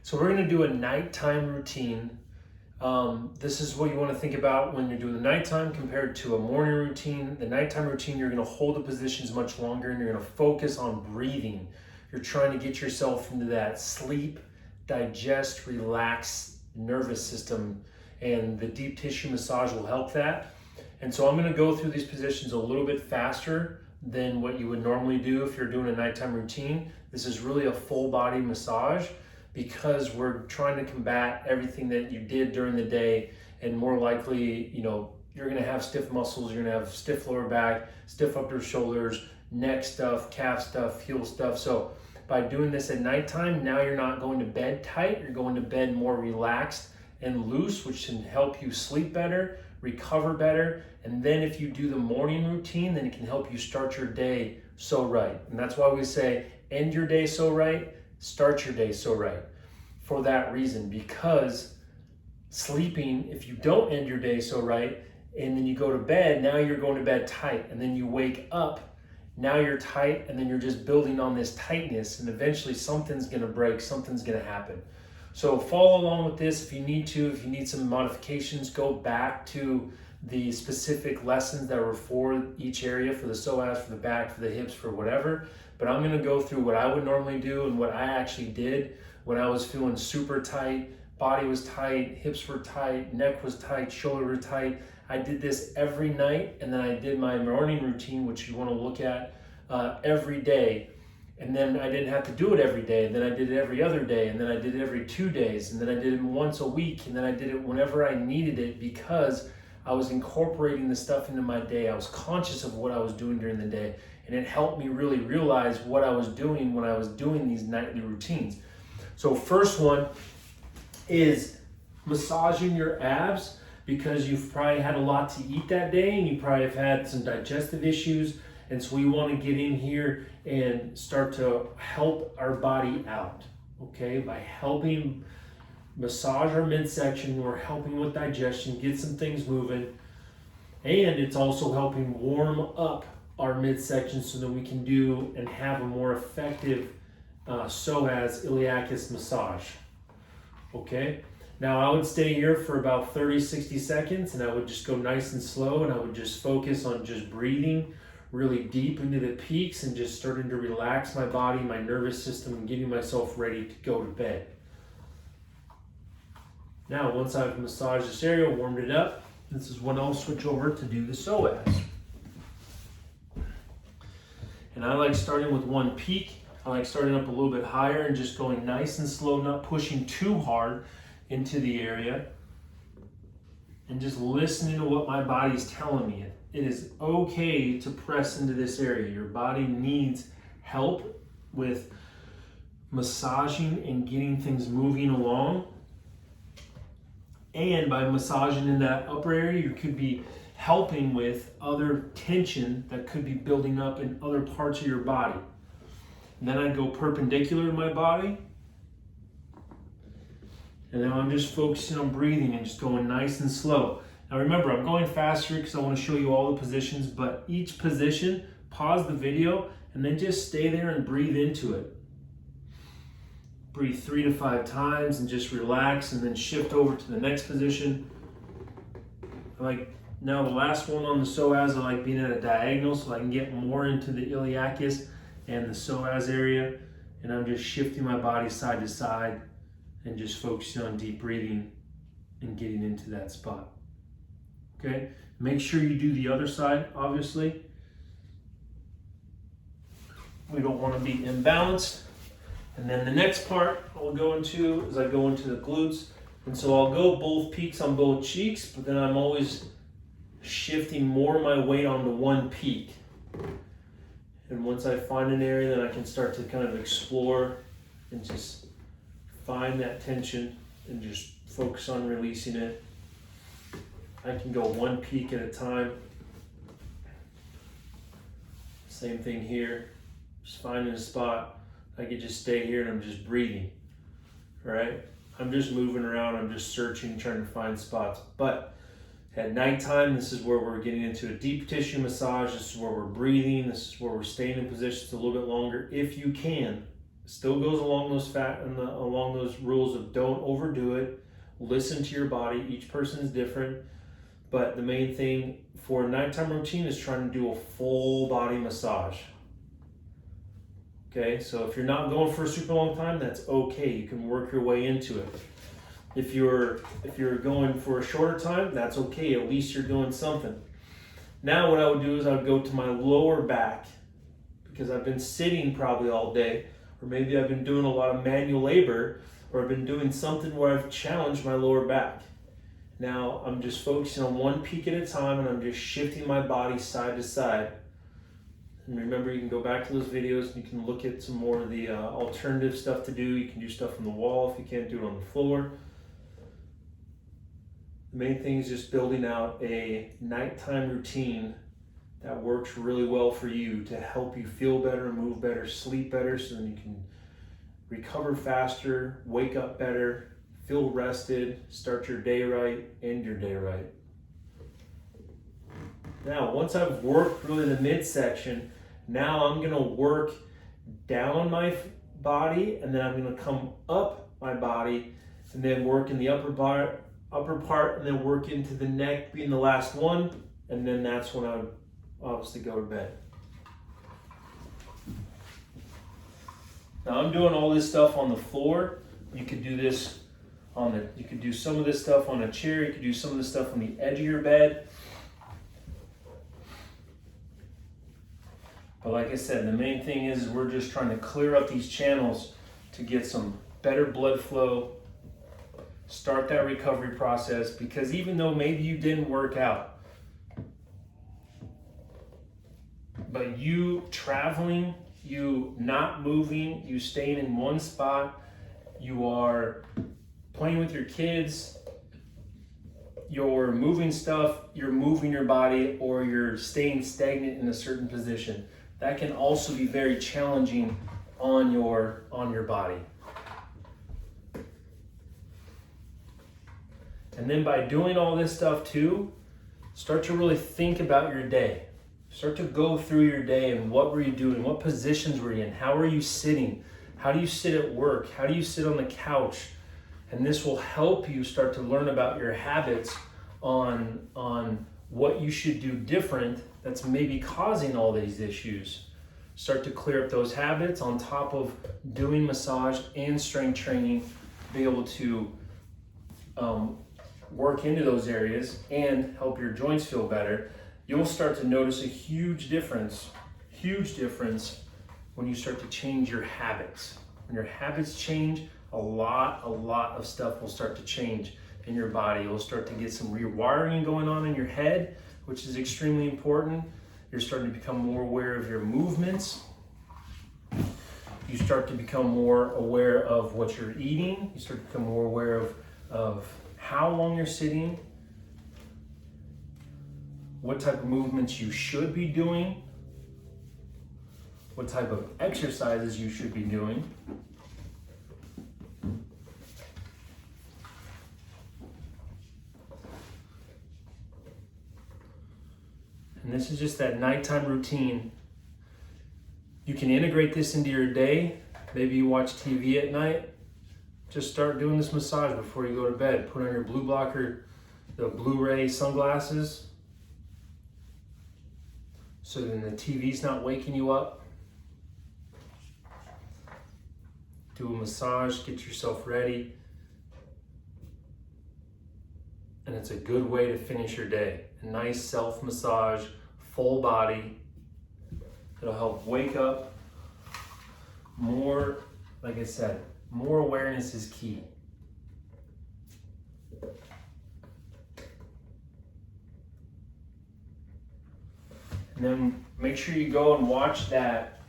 So we're gonna do a nighttime routine. This is what you wanna think about when you're doing the nighttime compared to a morning routine. The nighttime routine, you're gonna hold the positions much longer and you're gonna focus on breathing. You're trying to get yourself into that sleep, digest, relax nervous system, and the deep tissue massage will help that. And so I'm gonna go through these positions a little bit faster than what you would normally do if you're doing a nighttime routine. This is really a full body massage because we're trying to combat everything that you did during the day, and more likely, you're gonna have stiff muscles, you're gonna have stiff lower back, stiff upper shoulders, neck stuff, calf stuff, heel stuff. So by doing this at nighttime, now you're not going to bed tight, you're going to bed more relaxed and loose, which can help you sleep better, recover better. And then if you do the morning routine, then it can help you start your day so right. And that's why we say end your day so right, start your day so right. For that reason, because sleeping, if you don't end your day so right, and then you go to bed, now you're going to bed tight, and then you wake up, now you're tight, and then you're just building on this tightness, and eventually something's gonna break, something's gonna happen. So follow along with this if you need to. If you need some modifications, go back to the specific lessons that were for each area, for the psoas, for the back, for the hips, for whatever. But I'm gonna go through what I would normally do and what I actually did when I was feeling super tight, body was tight, hips were tight, neck was tight, shoulder were tight. I did this every night, and then I did my morning routine, which you wanna look at every day. And then I didn't have to do it every day, and then I did it every other day, and then I did it every 2 days, and then I did it once a week, and then I did it whenever I needed it, because I was incorporating the stuff into my day. I was conscious of what I was doing during the day, and it helped me really realize what I was doing when I was doing these nightly routines. So first one is massaging your abs, because you've probably had a lot to eat that day, and you probably have had some digestive issues. And so we want to get in here and start to help our body out, okay? By helping massage our midsection, we're helping with digestion, get some things moving, and it's also helping warm up our midsection so that we can do and have a more effective psoas iliacus massage, okay? Now I would stay here for about 30-60 seconds, and I would just go nice and slow, and I would just focus on just breathing really deep into the peaks and just starting to relax my body, my nervous system, and getting myself ready to go to bed. Now, once I've massaged this area, warmed it up, this is when I'll switch over to do the psoas. And I like starting with one peak. I like starting up a little bit higher and just going nice and slow, not pushing too hard into the area, and just listening to what my body's telling me. It is okay to press into this area. Your body needs help with massaging and getting things moving along. And by massaging in that upper area, you could be helping with other tension that could be building up in other parts of your body. And then I'd go perpendicular to my body. And now I'm just focusing on breathing and just going nice and slow. Now remember, I'm going faster because I want to show you all the positions, but each position, pause the video and then just stay there and breathe into it. Breathe 3 to 5 times and just relax, and then shift over to the next position. Now the last one on the psoas, I like being at a diagonal so I can get more into the iliacus and the psoas area. And I'm just shifting my body side to side and just focusing on deep breathing and getting into that spot. Okay, make sure you do the other side, obviously. We don't want to be imbalanced. And then the next part I'll go into is I go into the glutes. And so I'll go both peaks on both cheeks, but then I'm always shifting more of my weight onto one peak. And once I find an area, then I can start to kind of explore and just find that tension and just focus on releasing it. I can go one peak at a time. Same thing here, just finding a spot. I could just stay here and I'm just breathing, all right? I'm just moving around, I'm just searching, trying to find spots. But at nighttime, this is where we're getting into a deep tissue massage. This is where we're breathing. This is where we're staying in positions a little bit longer if you can, Still goes along along those rules of don't overdo it. Listen to your body. Each person is different. But the main thing for a nighttime routine is trying to do a full body massage. Okay, so if you're not going for a super long time, that's okay. You can work your way into it. If you're going for a shorter time, that's okay. At least you're doing something. Now what I would do is I would go to my lower back, because I've been sitting probably all day, or maybe I've been doing a lot of manual labor, or I've been doing something where I've challenged my lower back. Now I'm just focusing on one peak at a time, and I'm just shifting my body side to side. And remember, you can go back to those videos and you can look at some more of the alternative stuff to do. You can do stuff on the wall if you can't do it on the floor. The main thing is just building out a nighttime routine that works really well for you to help you feel better, move better, sleep better, so then you can recover faster, wake up better, feel rested, start your day right, end your day right. Now, once I've worked really the midsection, now I'm gonna work down my body, and then I'm gonna come up my body, and then work in the upper part, and then work into the neck being the last one, and then that's when I would obviously go to bed. Now I'm doing all this stuff on the floor. You could do this you could do some of this stuff on a chair. You could do some of this stuff on the edge of your bed. But like I said, the main thing is we're just trying to clear up these channels to get some better blood flow, start that recovery process, because even though maybe you didn't work out, but you traveling, you not moving, you staying in one spot, you are playing with your kids, you're moving stuff, you're moving your body, or you're staying stagnant in a certain position. That can also be very challenging on your body. And then by doing all this stuff too, start to really think about your day. Start to go through your day and what were you doing? What positions were you in? How are you sitting? How do you sit at work? How do you sit on the couch? And this will help you start to learn about your habits on what you should do different that's maybe causing all these issues. Start to clear up those habits on top of doing massage and strength training, be able to work into those areas and help your joints feel better. You'll start to notice a huge difference when you start to change your habits. When your habits change, a lot of stuff will start to change in your body. You'll start to get some rewiring going on in your head, which is extremely important. You're starting to become more aware of your movements. You start to become more aware of what you're eating. You start to become more aware of how long you're sitting, what type of movements you should be doing, what type of exercises you should be doing. And this is just that nighttime routine. You can integrate this into your day. Maybe you watch TV at night. Just start doing this massage before you go to bed. Put on your blue blocker, the Blu-ray sunglasses, so then the TV's not waking you up. Do a massage, get yourself ready. And it's a good way to finish your day. A nice self-massage, full body. It'll help wake up. More, like I said, more awareness is key. And then make sure you go and watch that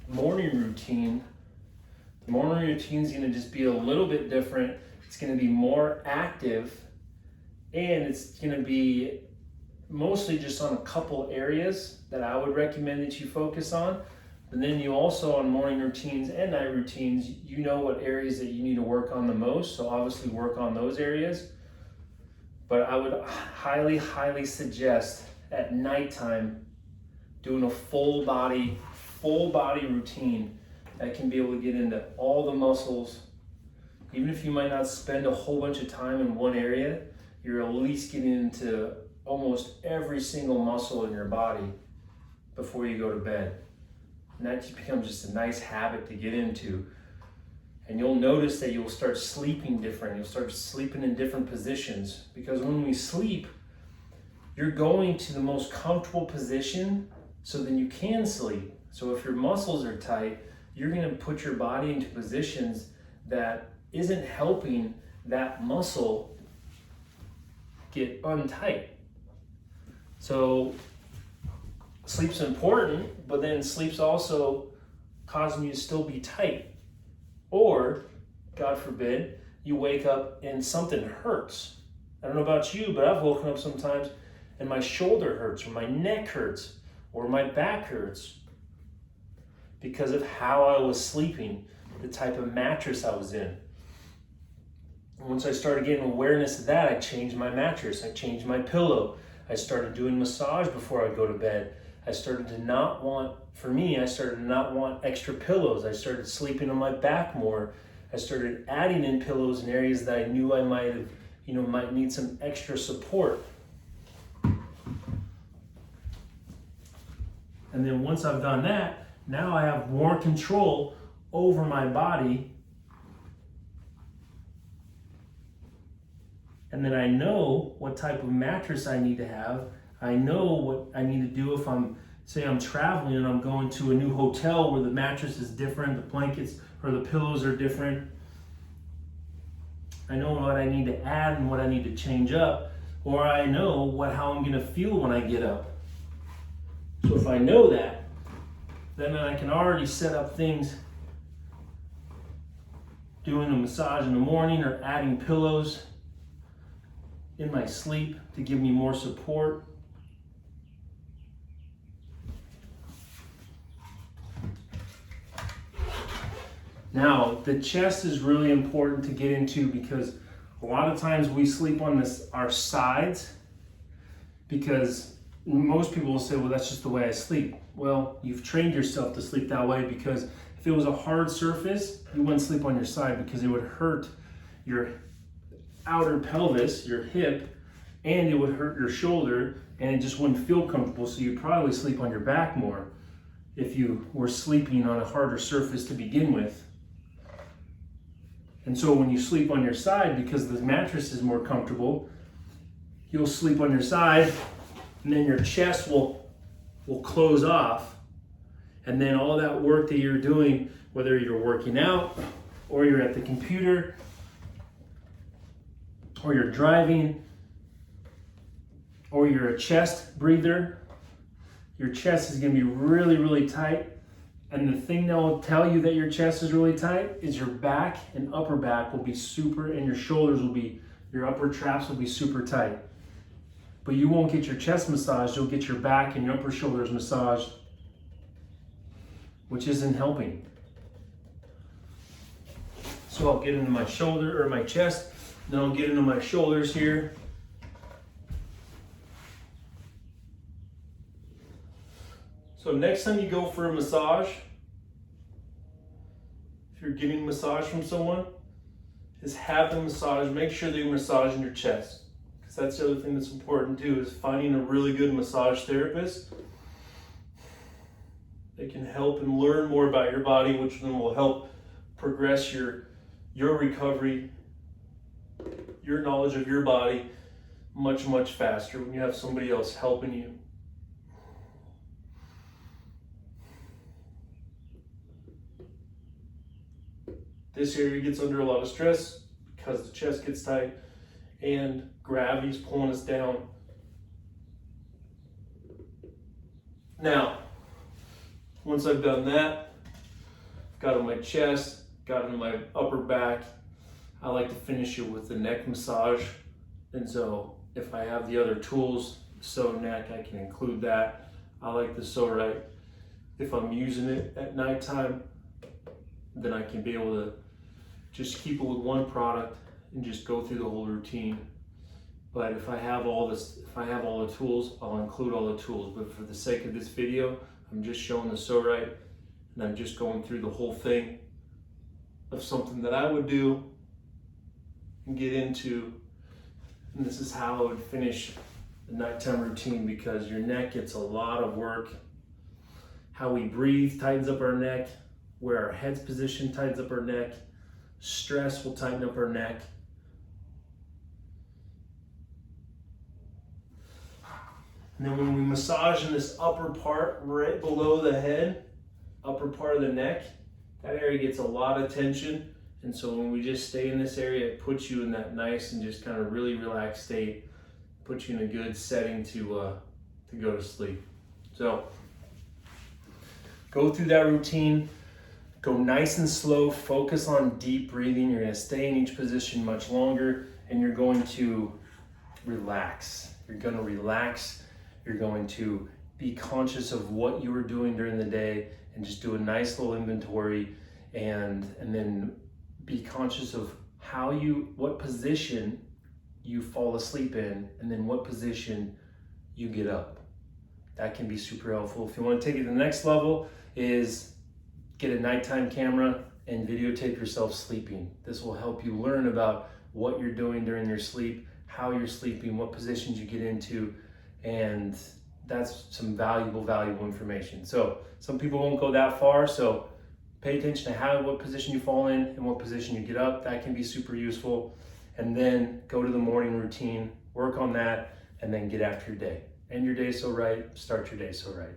morning routine. The morning routine is going to just be a little bit different. It's going to be more active, and it's going to be mostly just on a couple areas that I would recommend that you focus on. And then you also, on morning routines and night routines, you know what areas that you need to work on the most, so obviously work on those areas. But I would highly suggest at nighttime doing a full body routine that can be able to get into all the muscles. Even if you might not spend a whole bunch of time in one area, you're at least getting into almost every single muscle in your body before you go to bed. And that becomes just a nice habit to get into. And you'll notice that you'll start sleeping different. You'll start sleeping in different positions, because when we sleep, you're going to the most comfortable position so then you can sleep. So if your muscles are tight, you're going to put your body into positions that isn't helping that muscle get untight. So sleep's important, but then sleep's also causing you to still be tight. Or, God forbid, you wake up and something hurts. I don't know about you, but I've woken up sometimes and my shoulder hurts, or my neck hurts, or my back hurts because of how I was sleeping, the type of mattress I was in. Once I started getting awareness of that, I changed my mattress, I changed my pillow. I started doing massage before I go to bed. I started to not want extra pillows. I started sleeping on my back more. I started adding in pillows in areas that I knew I might need some extra support. And then once I've done that, now I have more control over my body. And then I know what type of mattress I need to have. I know what I need to do if I'm traveling and I'm going to a new hotel where the mattress is different, the blankets or the pillows are different. I know what I need to add and what I need to change up, or I know how I'm gonna feel when I get up. So if I know that, then I can already set up things, doing a massage in the morning or adding pillows in my sleep to give me more support. Now, the chest is really important to get into, because a lot of times we sleep on our sides, because most people will say, well, that's just the way I sleep. Well, you've trained yourself to sleep that way, because if it was a hard surface, you wouldn't sleep on your side, because it would hurt your outer pelvis, your hip, and it would hurt your shoulder, and it just wouldn't feel comfortable. So you'd probably sleep on your back more if you were sleeping on a harder surface to begin with. And so when you sleep on your side, because the mattress is more comfortable, you'll sleep on your side, and then your chest will close off. And then all that work that you're doing, whether you're working out or you're at the computer or you're driving or you're a chest breather, your chest is going to be really, really tight. And the thing that will tell you that your chest is really tight is your back and upper back will be super, and your shoulders will be, your upper traps will be super tight. But you won't get your chest massaged, you'll get your back and your upper shoulders massaged, which isn't helping. So I'll get into my shoulder or my chest, then I'll get into my shoulders here. So next time you go for a massage, if you're getting a massage from someone, is have them massage, make sure they're massaging your chest. Because that's the other thing that's important too, is finding a really good massage therapist. They can help and learn more about your body, which then will help progress your recovery, your knowledge of your body much, much faster when you have somebody else helping you. This area gets under a lot of stress because the chest gets tight and gravity's pulling us down. Now, once I've done that, got on my chest, got into my upper back, I like to finish it with the neck massage. And so if I have the other tools, Pso neck, I can include that. I like the Pso Rite. If I'm using it at nighttime, then I can be able to just keep it with one product and just go through the whole routine. But if I have all the tools, I'll include all the tools. But for the sake of this video, I'm just showing the Pso Rite And I'm just going through the whole thing of something that I would do and get into. And this is how I would finish the nighttime routine, because your neck gets a lot of work. How we breathe tightens up our neck. Where our head's positioned tightens up our neck. Stress will tighten up our neck. And then when we massage in this upper part right below the head, upper part of the neck, that area gets a lot of tension. And so when we just stay in this area, it puts you in that nice and just kind of really relaxed state, puts you in a good setting to go to sleep. So go through that routine, go nice and slow, focus on deep breathing. You're gonna stay in each position much longer, and you're going to relax. You're gonna relax. You're going to be conscious of what you were doing during the day and just do a nice little inventory, and then be conscious of what position you fall asleep in, and then what position you get up. That can be super helpful. If you want to take it to the next level, is get a nighttime camera and videotape yourself sleeping. This will help you learn about what you're doing during your sleep, how you're sleeping, what positions you get into, and that's some valuable information. So some people won't go that far, so pay attention to what position you fall in and what position you get up. That can be super useful. And then go to the morning routine, work on that, and then get after your day. End your day so right, start your day so right.